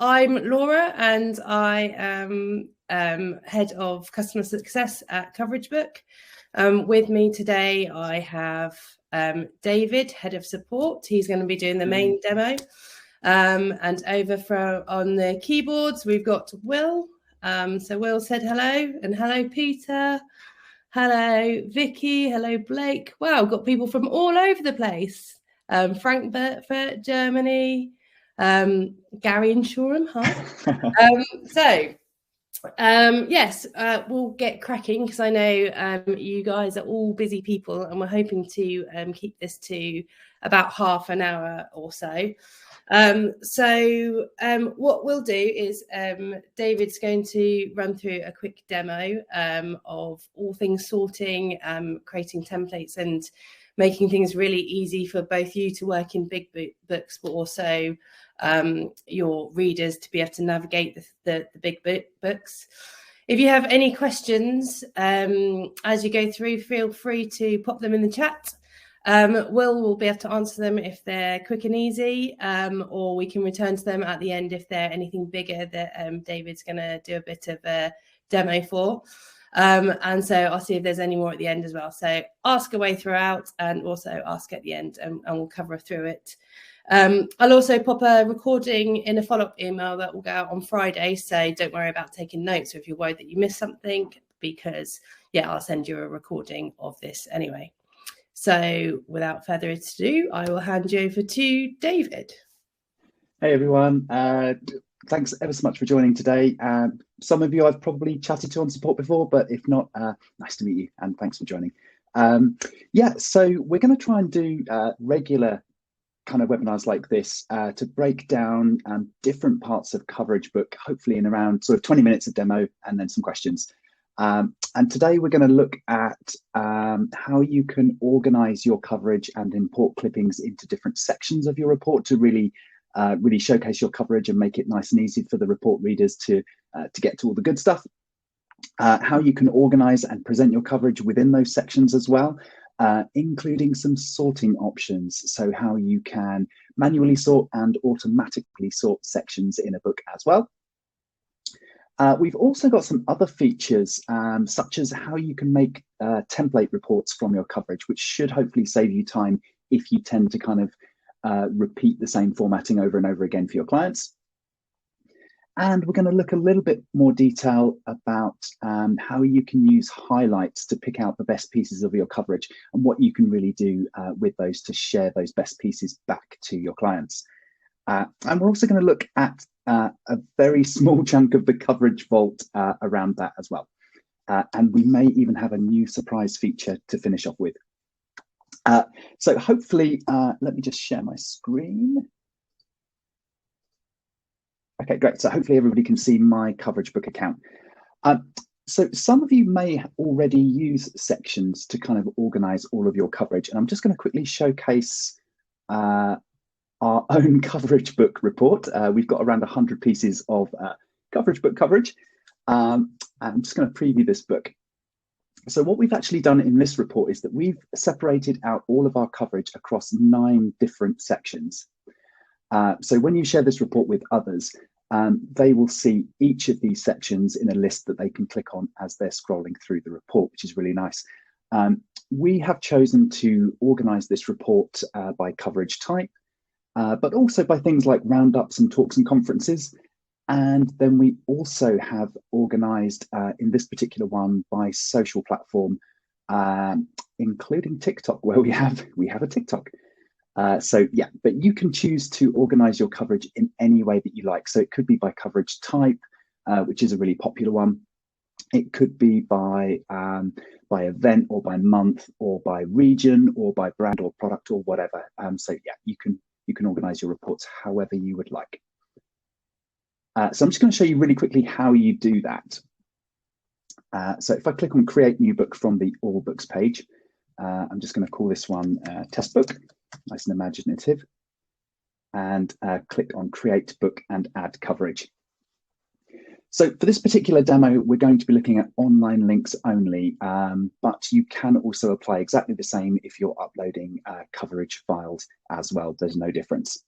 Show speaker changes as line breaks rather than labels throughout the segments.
I'm Laura, and I am Head of Customer Success at Coverage Book. With me today, I have David, Head of Support. He's going to be doing the main demo. And over on the keyboards, we've got Will. So Will said hello, and hello, Peter. Hello, Vicky. Hello, Blake. Wow, got people from all over the place. Frankfurt, Germany. Gary and Shoreham, hi. Yes, we'll get cracking because I know you guys are all busy people, and we're hoping to keep this to about half an hour or so. What we'll do is David's going to run through a quick demo of all things sorting, creating templates, and making things really easy for both you to work in big books, but also your readers to be able to navigate the big books. If you have any questions as you go through, feel free to pop them in the chat. Will be able to answer them if they're quick and easy, or we can return to them at the end if they're anything bigger that David's going to do a bit of a demo for. And so I'll see if there's any more at the end as well. So ask away throughout, and also ask at the end, and we'll cover through it. I'll also pop a recording in a follow-up email that will go out on Friday. So don't worry about taking notes if you're worried that you missed something, because I'll send you a recording of this anyway. So without further ado, I will hand you over to David.
Hey everyone, thanks ever so much for joining today. Some of you I've probably chatted to on support before, but if not, nice to meet you and thanks for joining. So we're going to try and do regular kind of webinars like this to break down different parts of Coverage Book, hopefully in around sort of 20 minutes of demo and then some questions. And today we're going to look at how you can organize your coverage and import clippings into different sections of your report to really showcase your coverage and make it nice and easy for the report readers to get to all the good stuff. How you can organize and present your coverage within those sections as well, including some sorting options. So how you can manually sort and automatically sort sections in a book as well. We've also got some other features, such as how you can make template reports from your coverage, which should hopefully save you time if you tend to kind of repeat the same formatting over and over again for your clients. And we're going to look a little bit more detail about how you can use highlights to pick out the best pieces of your coverage and what you can really do with those to share those best pieces back to your clients. And we're also going to look at a very small chunk of the coverage vault around that as well. And we may even have a new surprise feature to finish off with. So hopefully, let me just share my screen. Okay, great. So hopefully everybody can see my Coverage Book account. So some of you may already use sections to kind of organize all of your coverage. And I'm just going to quickly showcase our own Coverage Book report. We've got around 100 pieces of Coverage Book coverage. I'm just going to preview this book. So what we've actually done in this report is that we've separated out all of our coverage across 9 different sections. So when you share this report with others, they will see each of these sections in a list that they can click on as they're scrolling through the report, which is really nice. We have chosen to organize this report by coverage type, but also by things like roundups and talks and conferences. And then we also have organized in this particular one by social platform, including TikTok, where we have a TikTok. But you can choose to organize your coverage in any way that you like. So it could be by coverage type, which is a really popular one. It could be by event or by month or by region or by brand or product or whatever. You can organize your reports however you would like. So I'm just going to show you really quickly how you do that. So if I click on Create New Book from the All Books page, I'm just going to call this one Test Book, nice and imaginative, and click on Create Book and Add Coverage. So for this particular demo, we're going to be looking at online links only, but you can also apply exactly the same if you're uploading coverage files as well. There's no difference.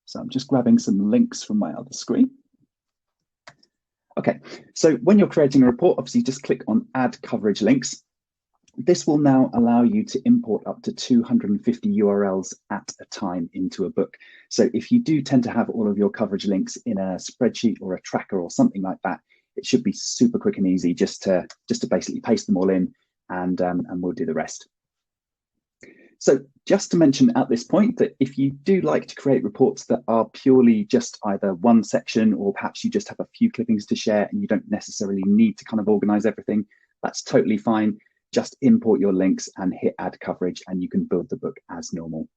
So I'm just grabbing some links from my other screen. Okay, so when you're creating a report, obviously just click on Add Coverage Links. This will now allow you to import up to 250 URLs at a time into a book. So if you do tend to have all of your coverage links in a spreadsheet or a tracker or something like that, it should be super quick and easy just to basically paste them all in, and we'll do the rest. So just to mention at this point that if you do like to create reports that are purely just either one section, or perhaps you just have a few clippings to share and you don't necessarily need to kind of organize everything, that's totally fine. Just import your links and hit add coverage and you can build the book as normal.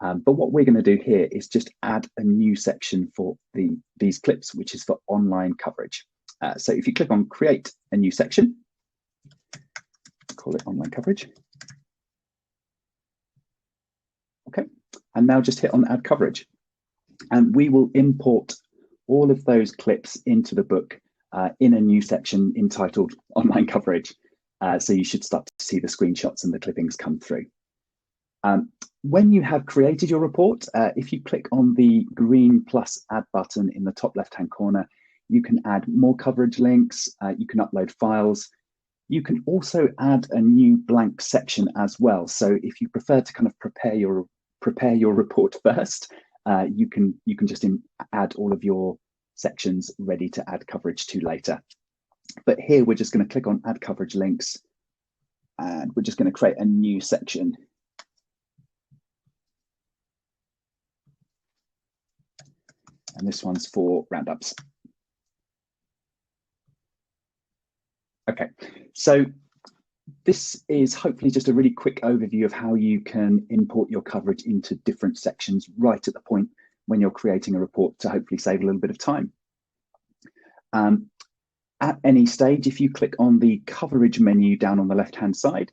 But what we're going to do here is just add a new section for these clips, which is for online coverage. So if you click on create a new section, call it online coverage. Okay, and now just hit on add coverage. And we will import all of those clips into the book in a new section entitled online coverage. So you should start to see the screenshots and the clippings come through. When you have created your report, if you click on the green plus add button in the top left-hand corner, you can add more coverage links, you can upload files. You can also add a new blank section as well. So if you prefer to kind of prepare your report first, you can just add all of your sections ready to add coverage to later. But here we're just going to click on add coverage links, and we're just going to create a new section. And this one's for roundups. Okay, so this is hopefully just a really quick overview of how you can import your coverage into different sections right at the point when you're creating a report to hopefully save a little bit of time. At any stage, if you click on the coverage menu down on the left-hand side,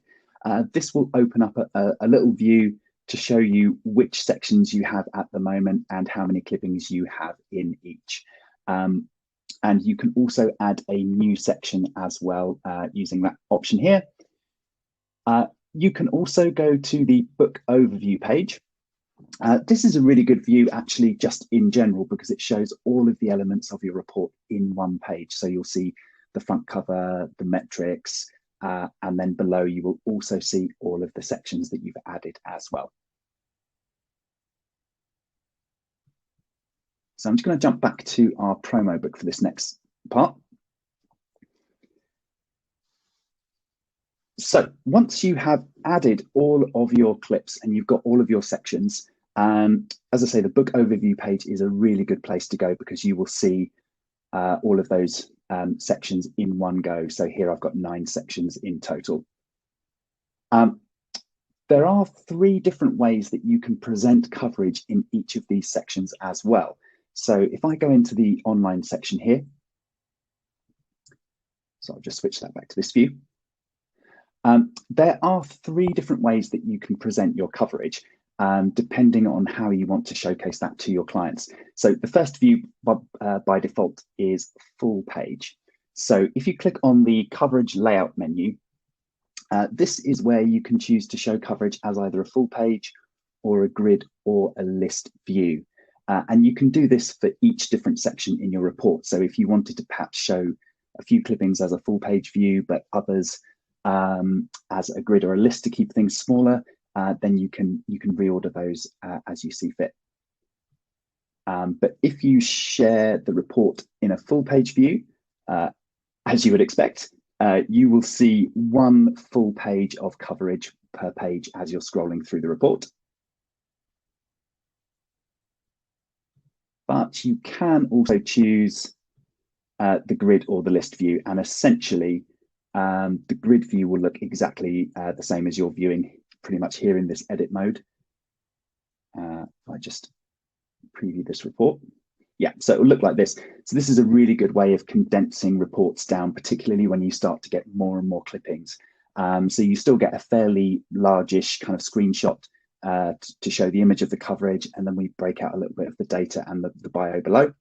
this will open up a little view to show you which sections you have at the moment and how many clippings you have in each. And you can also add a new section as well using that option here. You can also go to the book overview page. This is a really good view actually just in general because it shows all of the elements of your report in one page. So you'll see the front cover, the metrics, and then below you will also see all of the sections that you've added as well. So I'm just going to jump back to our promo book for this next part. So once you have added all of your clips and you've got all of your sections, as I say, the book overview page is a really good place to go because you will see all of those sections in one go. So here I've got 9 sections in total. There are 3 different ways that you can present coverage in each of these sections as well. So if I go into the online section here, so I'll just switch that back to this view. There are 3 different ways that you can present your coverage, depending on how you want to showcase that to your clients. So the first view by default is full page. So if you click on the coverage layout menu, this is where you can choose to show coverage as either a full page or a grid or a list view. And you can do this for each different section in your report. So if you wanted to perhaps show a few clippings as a full page view, but others as a grid or a list to keep things smaller, then you can reorder those as you see fit. But if you share the report in a full page view, as you would expect, you will see 1 full page of coverage per page as you're scrolling through the report. But you can also choose the grid or the list view, and essentially the grid view will look exactly the same as you're viewing pretty much here in this edit mode. If I just preview this report. Yeah, so it will look like this. So this is a really good way of condensing reports down, particularly when you start to get more and more clippings. So you still get a fairly largish kind of screenshot to show the image of the coverage, and then we break out a little bit of the data and the bio below.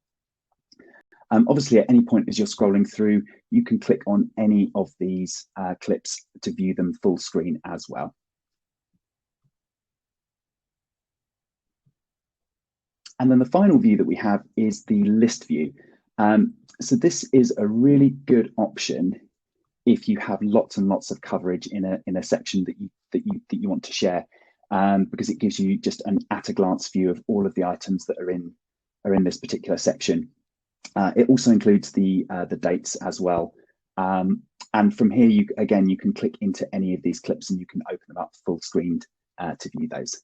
Obviously, at any point as you're scrolling through, you can click on any of these clips to view them full screen as well. And then the final view that we have is the list view. So this is a really good option if you have lots and lots of coverage in a section that you want to share, because it gives you just an at-a-glance view of all of the items that are in this particular section. It also includes the dates as well. And from here, you can click into any of these clips and you can open them up full screened to view those.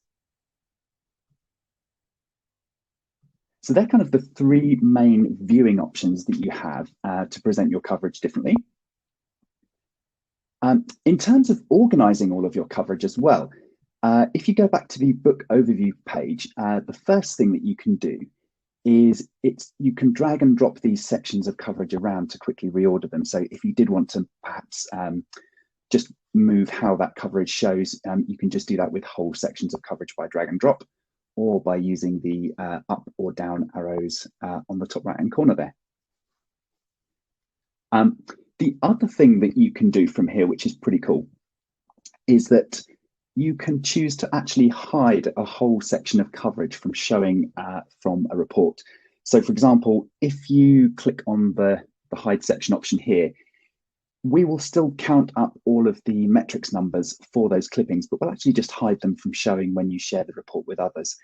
So they're kind of the three main viewing options that you have to present your coverage differently. In terms of organizing all of your coverage as well, if you go back to the book overview page, the first thing that you can do is you can drag and drop these sections of coverage around to quickly reorder them. So if you did want to perhaps just move how that coverage shows, you can just do that with whole sections of coverage by drag and drop, or by using the up or down arrows on the top right-hand corner there. The other thing that you can do from here, which is pretty cool, is that you can choose to actually hide a whole section of coverage from showing from a report. So for example, if you click on the hide section option here, we will still count up all of the metrics numbers for those clippings, but we'll actually just hide them from showing when you share the report with others.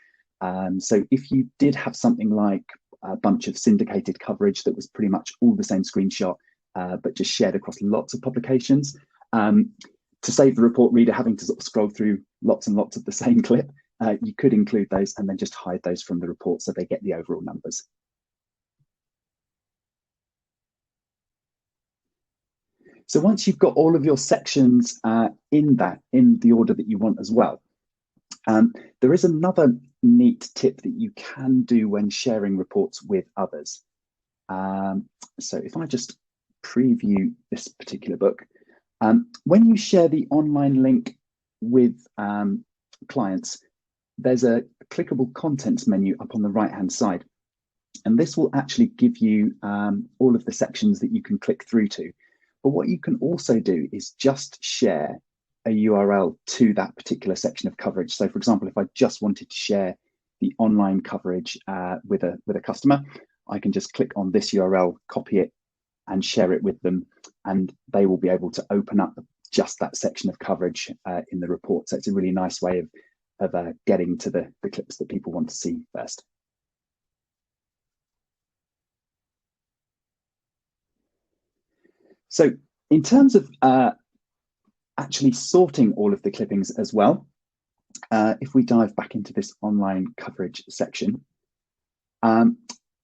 So if you did have something like a bunch of syndicated coverage that was pretty much all the same screenshot, but just shared across lots of publications, to save the report reader having to sort of scroll through lots and lots of the same clip, you could include those and then just hide those from the report so they get the overall numbers. So once you've got all of your sections in the order that you want as well, there is another neat tip that you can do when sharing reports with others. So if I just preview this particular book, when you share the online link with clients, there's a clickable contents menu up on the right-hand side. And this will actually give you all of the sections that you can click through to. But what you can also do is just share a URL to that particular section of coverage. So for example, if I just wanted to share the online coverage with a customer, I can just click on this URL, copy it, and share it with them, and they will be able to open up just that section of coverage in the report. So it's a really nice way of getting to the clips that people want to see first. So in terms of actually sorting all of the clippings as well, if we dive back into this online coverage section,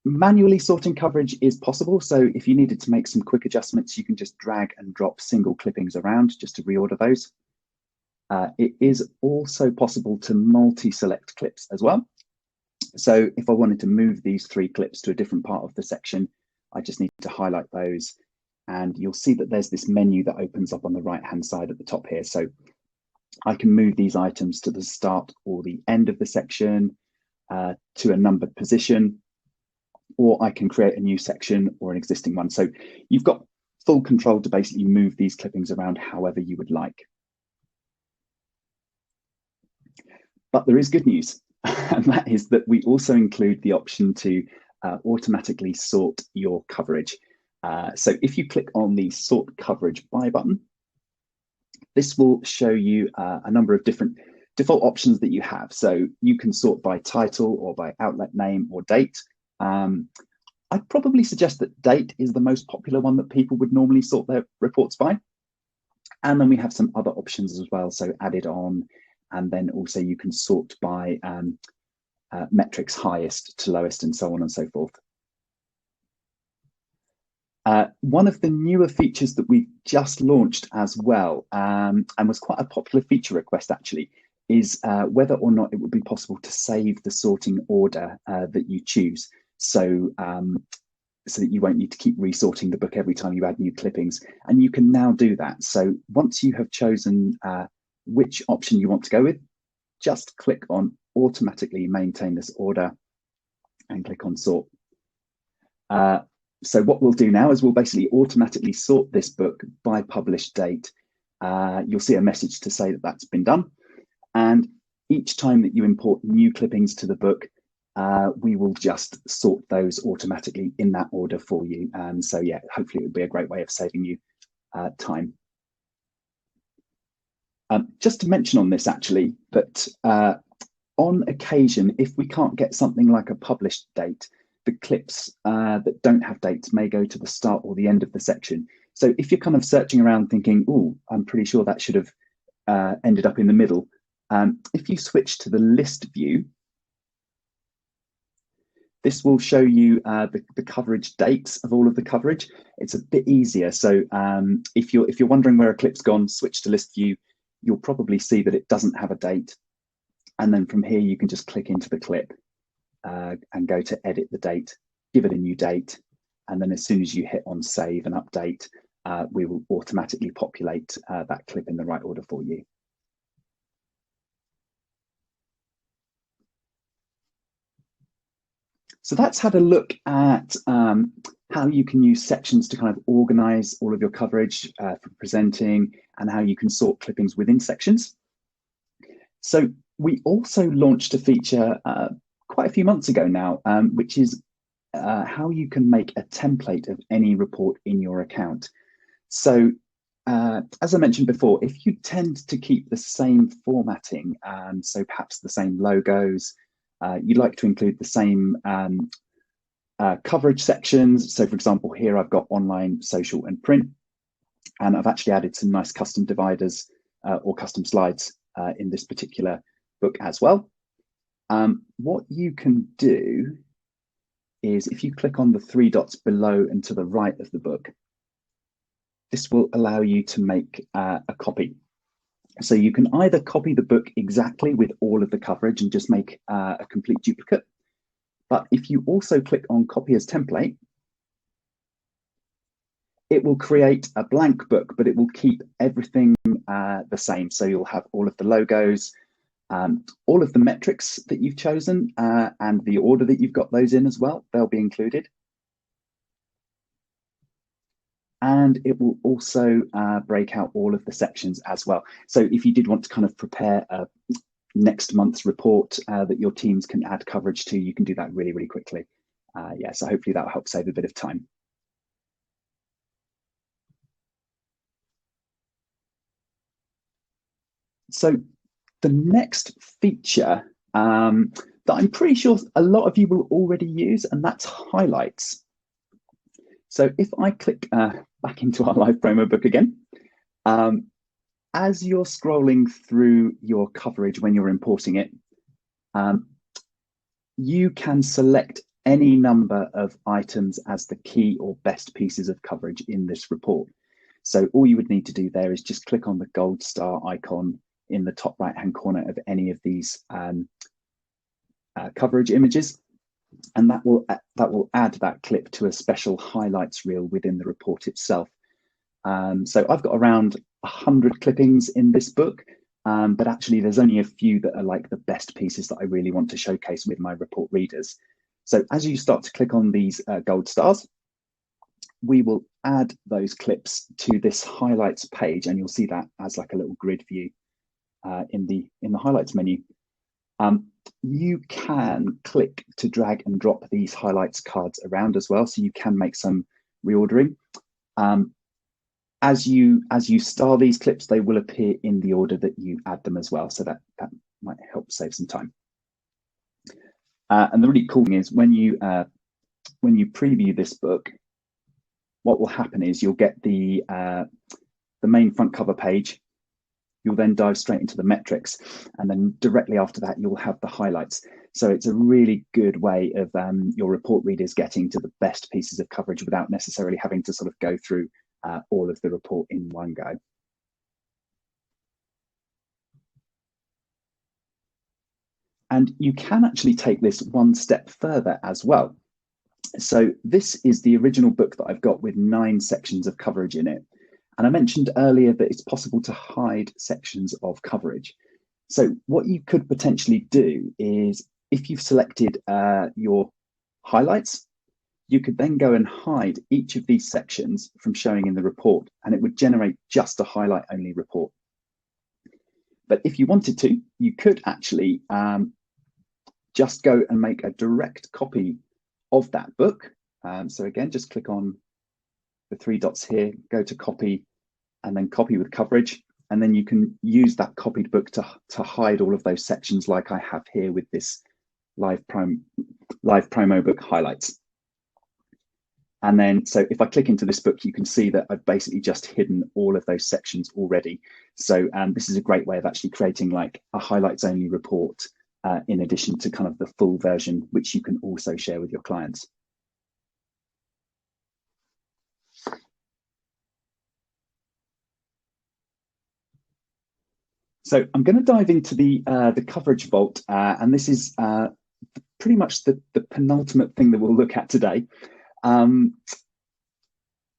manually sorting coverage is possible. So if you needed to make some quick adjustments, you can just drag and drop single clippings around just to reorder those. It is also possible to multi-select clips as well. So if I wanted to move these 3 clips to a different part of the section, I just need to highlight those. And you'll see that there's this menu that opens up on the right-hand side at the top here. So I can move these items to the start or the end of the section, to a numbered position, or I can create a new section or an existing one. So you've got full control to basically move these clippings around however you would like. But there is good news, and that is that we also include the option to automatically sort your coverage. So if you click on the Sort Coverage By button, this will show you a number of different default options that you have. So you can sort by title or by outlet name or date. I'd probably suggest that date is the most popular one that people would normally sort their reports by. And then we have some other options as well. So added on, and then also you can sort by metrics highest to lowest and so on and so forth. One of the newer features that we've just launched as well, and was quite a popular feature request actually, is whether or not it would be possible to save the sorting order that you choose. So, so that you won't need to keep resorting the book every time you add new clippings. And you can now do that. So once you have chosen which option you want to go with, just click on automatically maintain this order and click on sort. So what we'll do now is we'll basically automatically sort this book by published date. You'll see a message to say that that's been done. And each time that you import new clippings to the book, we will just sort those automatically in that order for you. So yeah, hopefully it will be a great way of saving you time. Just to mention on this actually, that on occasion, if we can't get something like a published date, the clips that don't have dates may go to the start or the end of the section. So if you're kind of searching around thinking, oh, I'm pretty sure that should have ended up in the middle, if you switch to the list view, this will show you the coverage dates of all of the coverage. It's a bit easier. So if you're wondering where a clip's gone, switch to list view. You'll probably see that it doesn't have a date. And then from here, you can just click into the clip and go to edit the date, give it a new date. And then as soon as you hit on save and update, we will automatically populate that clip in the right order for you. So that's had a look at how you can use sections to kind of organize all of your coverage for presenting, and how you can sort clippings within sections. So we also launched a feature quite a few months ago now, which is how you can make a template of any report in your account. So as I mentioned before, if you tend to keep the same formatting, so perhaps the same logos, you'd like to include the same coverage sections. So for example, here I've got online, social and print, and I've actually added some nice custom dividers or custom slides in this particular book as well. What you can do is if you click on the three dots below and to the right of the book, this will allow you to make a copy. So you can either copy the book exactly with all of the coverage and just make a complete duplicate. But if you also click on copy as template, it will create a blank book, but it will keep everything the same. So you'll have all of the logos, all of the metrics that you've chosen, and the order that you've got those in as well, they'll be included. And it will also break out all of the sections as well. So if you did want to kind of prepare a next month's report that your teams can add coverage to, you can do that really, really quickly. Yeah, so hopefully that will help save a bit of time. So the next feature that I'm pretty sure a lot of you will already use, and that's highlights. So if I click back into our live promo book again, as you're scrolling through your coverage when you're importing it, you can select any number of items as the key or best pieces of coverage in this report. So all you would need to do there is just click on the gold star icon in the top right-hand corner of any of these coverage images, and that will add that clip to a special highlights reel within the report itself. So I've got around 100 clippings in this book, but actually there's only a few that are like the best pieces that I really want to showcase with my report readers. So as you start to click on these gold stars, we will add those clips to this highlights page, and you'll see that as like a little grid view in the highlights menu. You can click to drag and drop these highlights cards around as well, so you can make some reordering. As you star these clips, they will appear in the order that you add them as well, so that might help save some time. And the really cool thing is when you preview this book, what will happen is you'll get the main front cover page. You'll then dive straight into the metrics, and then directly after that you'll have the highlights. So it's a really good way of your report readers getting to the best pieces of coverage without necessarily having to sort of go through all of the report in one go. And you can actually take this one step further as well. So this is the original book that I've got with 9 sections of coverage in it. And I mentioned earlier that it's possible to hide sections of coverage. So what you could potentially do is, if you've selected your highlights, you could then go and hide each of these sections from showing in the report, and it would generate just a highlight only report. But if you wanted to, you could actually just go and make a direct copy of that book. So again, just click on the three dots here, go to copy, and then copy with coverage. And then you can use that copied book to hide all of those sections like I have here with this live promo book highlights. And then, so if I click into this book, you can see that I've basically just hidden all of those sections already. So this is a great way of actually creating like a highlights only report in addition to kind of the full version, which you can also share with your clients. So I'm going to dive into the coverage vault, and this is pretty much the penultimate thing that we'll look at today.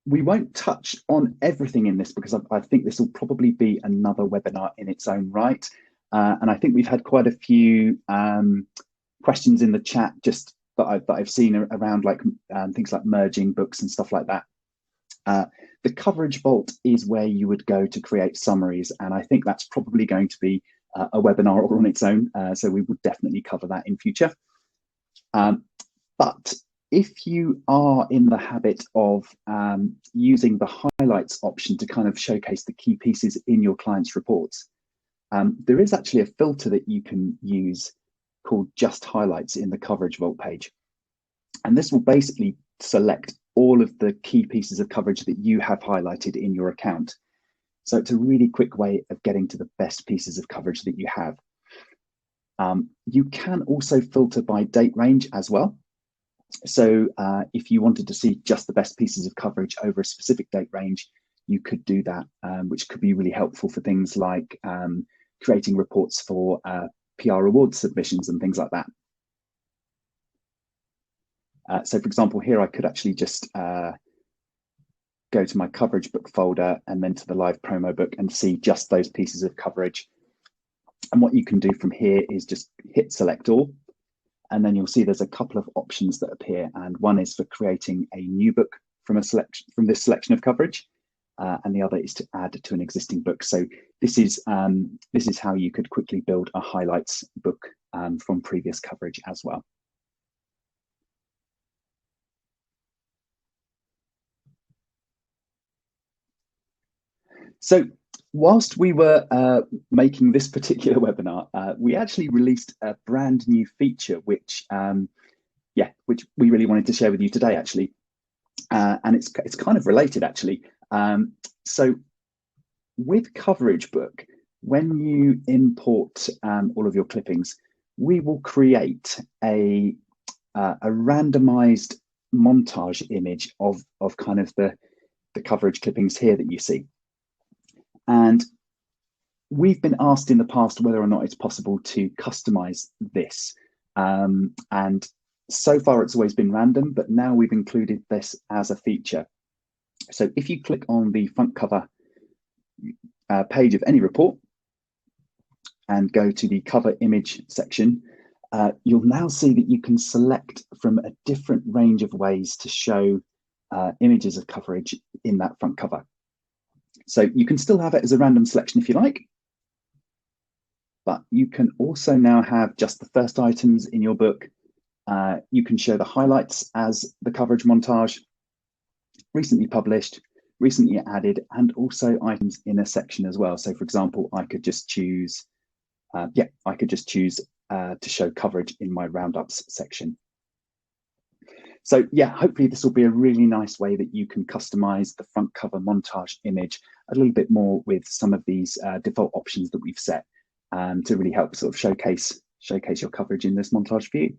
We won't touch on everything in this because I think this will probably be another webinar in its own right. And I think we've had quite a few questions in the chat just that I've seen around like things like merging books and stuff like that. The coverage vault is where you would go to create summaries, and I think that's probably going to be a webinar all on its own. So we would definitely cover that in future. But if you are in the habit of using the highlights option to kind of showcase the key pieces in your client's reports, there is actually a filter that you can use called just highlights in the coverage vault page. And this will basically select all of the key pieces of coverage that you have highlighted in your account. So it's a really quick way of getting to the best pieces of coverage that you have. You can also filter by date range as well. So if you wanted to see just the best pieces of coverage over a specific date range, you could do that, which could be really helpful for things like creating reports for PR awards submissions and things like that. So for example, here I could actually just go to my coverage book folder and then to the live promo book and see just those pieces of coverage. And what you can do from here is just hit select all. And then you'll see there's a couple of options that appear. And one is for creating a new book from this selection of coverage. And the other is to add to an existing book. So this is how you could quickly build a highlights book from previous coverage as well. So whilst we were making this particular webinar, we actually released a brand new feature, which we really wanted to share with you today, actually. And it's kind of related, actually. So with Coverage Book, when you import all of your clippings, we will create a randomized montage image of kind of the coverage clippings here that you see. And we've been asked in the past whether or not it's possible to customize this. And so far it's always been random, but now we've included this as a feature. So if you click on the front cover page of any report and go to the cover image section, you'll now see that you can select from a different range of ways to show images of coverage in that front cover. So you can still have it as a random selection if you like, but you can also now have just the first items in your book. You can show the highlights as the coverage montage, recently published, recently added, and also items in a section as well. So for example, I could just choose, to show coverage in my roundups section. So yeah, hopefully this will be a really nice way that you can customize the front cover montage image a little bit more with some of these default options that we've set to really help sort of showcase your coverage in this montage view.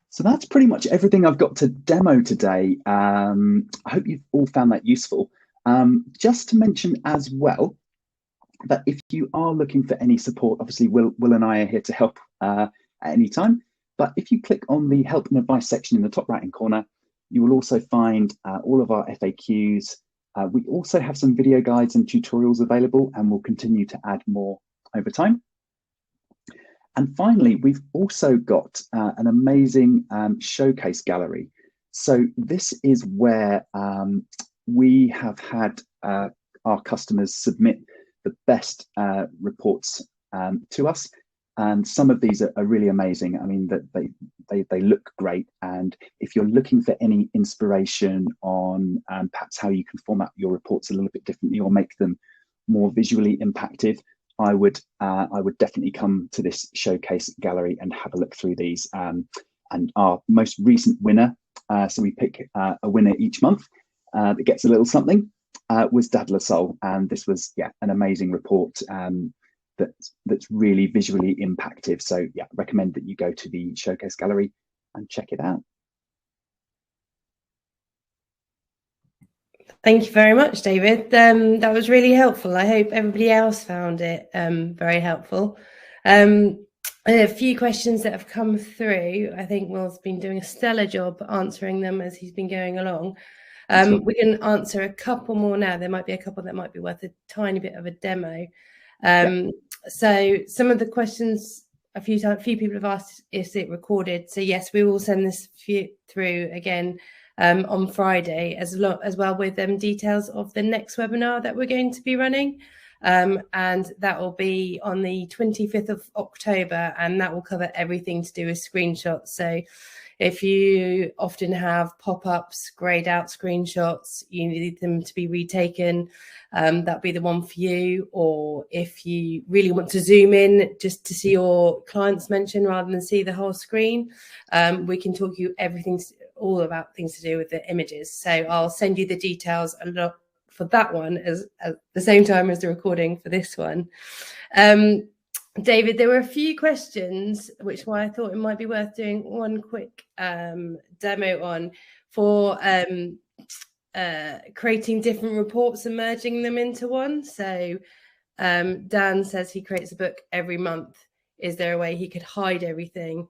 So that's pretty much everything I've got to demo today. I hope you've all found that useful. Just to mention as well, that if you are looking for any support, obviously Will and I are here to help at any time. But if you click on the help and advice section in the top right hand corner, you will also find all of our FAQs. We also have some video guides and tutorials available, and we'll continue to add more over time. And finally, we've also got an amazing showcase gallery. So this is where we have had our customers submit the best reports to us. And some of these are really amazing. I mean, that they look great. And if you're looking for any inspiration on perhaps how you can format your reports a little bit differently or make them more visually impactful, I would definitely come to this showcase gallery and have a look through these. And our most recent winner, so we pick a winner each month that gets a little something, was Dad La Soul. And this was, an amazing report that's really visually impactful. So recommend that you go to the showcase gallery and check it out.
Thank you very much, David. That was really helpful. I hope everybody else found it very helpful. A few questions that have come through. I think Will's been doing a stellar job answering them as he's been going along. We can answer a couple more now. There might be a couple that might be worth a tiny bit of a demo. So some of the questions, a few people have asked, is it recorded? So yes, we will send this through again on Friday, as well with details of the next webinar that we're going to be running. And that will be on the 25th of October, and that will cover everything to do with screenshots. So if you often have pop-ups, grayed out screenshots, you need them to be retaken, that'll be the one for you. Or if you really want to zoom in just to see your clients mentioned rather than see the whole screen, we can talk you all about things to do with the images. So I'll send you the details a lot for that one as at the same time as the recording for this one. David, there were a few questions, which why I thought it might be worth doing one quick demo on for creating different reports and merging them into one. So Dan says he creates a book every month. Is there a way he could hide everything?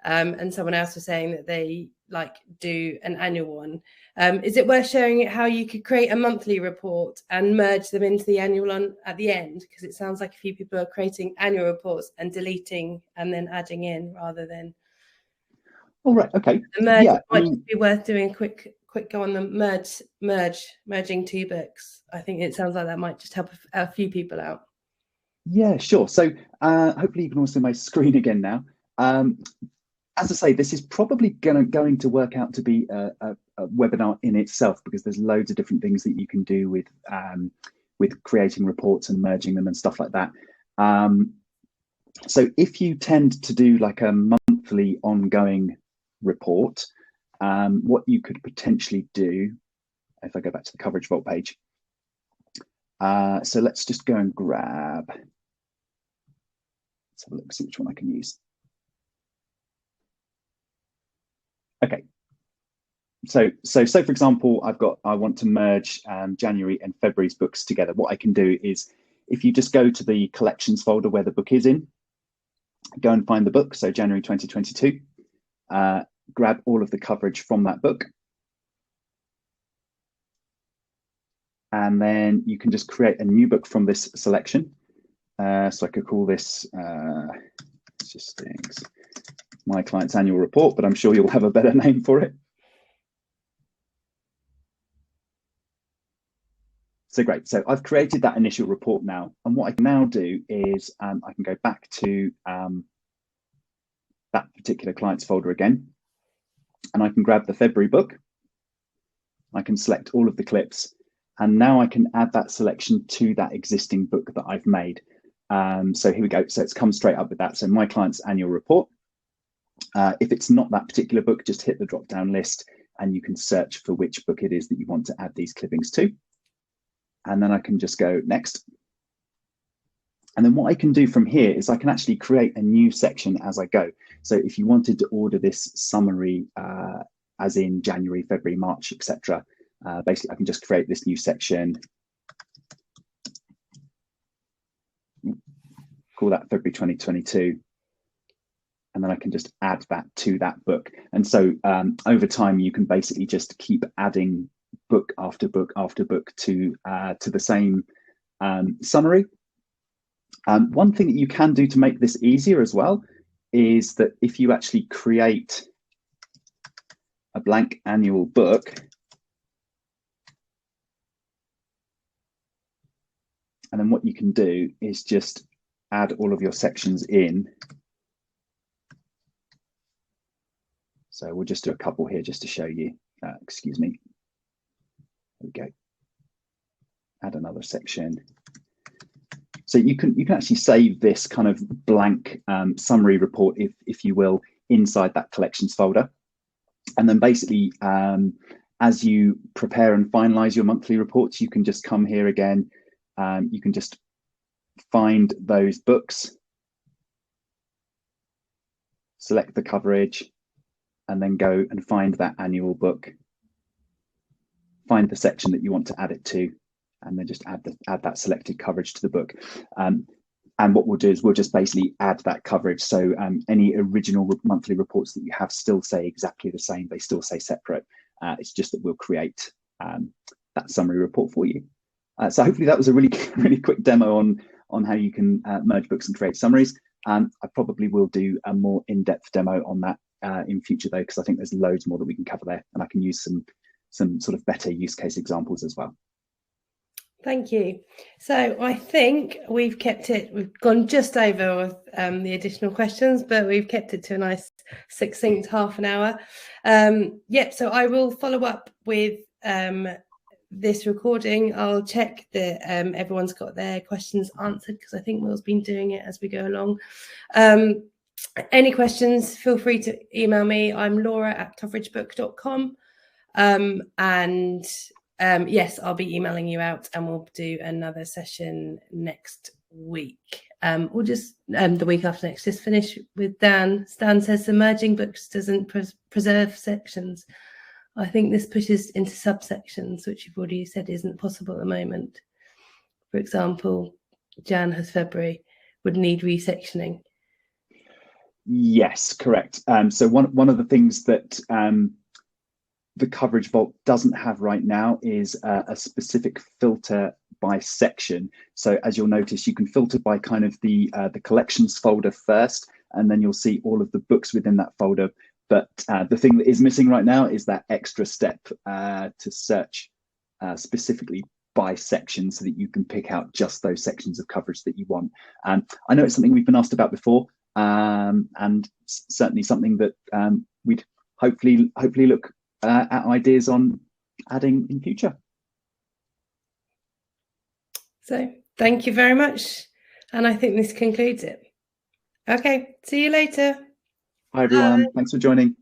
And someone else was saying that they do an annual one. Is it worth showing how you could create a monthly report and merge them into the annual one at the end? Because it sounds like a few people are creating annual reports and deleting and then adding in rather than.
All right. Okay.
It might just be worth doing a quick go on the merging two books. I think it sounds like that might just help a few people out.
Yeah, sure. So hopefully you can all see my screen again now. As I say, this is probably going to work out to be a webinar in itself, because there's loads of different things that you can do with creating reports and merging them and stuff like that. So if you tend to do like a monthly ongoing report, what you could potentially do, if I go back to the Coverage Vault page, so let's just go and grab, let's have a look, see which one I can use. Okay, so for example, I want to merge January and February's books together. What I can do is, if you just go to the collections folder where the book is in, go and find the book, so January 2022, grab all of the coverage from that book, and then you can just create a new book from this selection. So I could call this just things, my client's annual report, but I'm sure you'll have a better name for it. So great. So I've created that initial report now. And what I can now do is I can go back to that particular client's folder again, and I can grab the February book. I can select all of the clips, and now I can add that selection to that existing book that I've made. So here we go. So it's come straight up with that. So my client's annual report. If it's not that particular book, just hit the drop-down list and you can search for which book it is that you want to add these clippings to. And then I can just go next. And then what I can do from here is I can actually create a new section as I go. So if you wanted to order this summary, as in January, February, March, etc., basically I can just create this new section, call that February 2022. And then I can just add that to that book. And so over time, you can basically just keep adding book after book after book to the same summary. One thing that you can do to make this easier as well is that if you actually create a blank annual book, And then what you can do is just add all of your sections in. So we'll just do a couple here just to show you. Excuse me. There we go. Add another section. So you can actually save this kind of blank summary report, if you will, inside that collections folder. And then basically, as you prepare and finalize your monthly reports, you can just come here again. You can just find those books, select the coverage, and then go and find that annual book. Find the section that you want to add it to, and then just add that selected coverage to the book. And what we'll do is we'll just basically add that coverage. So any original monthly reports that you have still say exactly the same. They still say separate. It's just that we'll create that summary report for you. So hopefully that was a really quick demo on how you can merge books and create summaries. I probably will do a more in-depth demo on that in future though, because I think there's loads more that we can cover there, and I can use some sort of better use case examples as well.
Thank you. So I think we've gone just over the additional questions, but we've kept it to a nice succinct half an hour. Yep, so I will follow up with this recording. I'll check that everyone's got their questions answered, because I think Will's been doing it as we go along. Any questions, feel free to email me. I'm laura@coveragebook.com. And yes, I'll be emailing you out, and we'll do another session next week. We'll just the week after next, just finish with Dan. Stan says the merging books doesn't preserve sections. I think this pushes into subsections, which you've already said isn't possible at the moment. For example, Jan has February would need resectioning.
Yes, correct. So one of the things that the coverage vault doesn't have right now is a specific filter by section. So as you'll notice, you can filter by kind of the collections folder first, and then you'll see all of the books within that folder. But the thing that is missing right now is that extra step to search specifically by section, so that you can pick out just those sections of coverage that you want. I know it's something we've been asked about before, and certainly something that we'd hopefully look at ideas on adding in future.
So thank you very much, and I think this concludes it. Okay, see you later.
Hi everyone.
Bye.
Thanks for joining.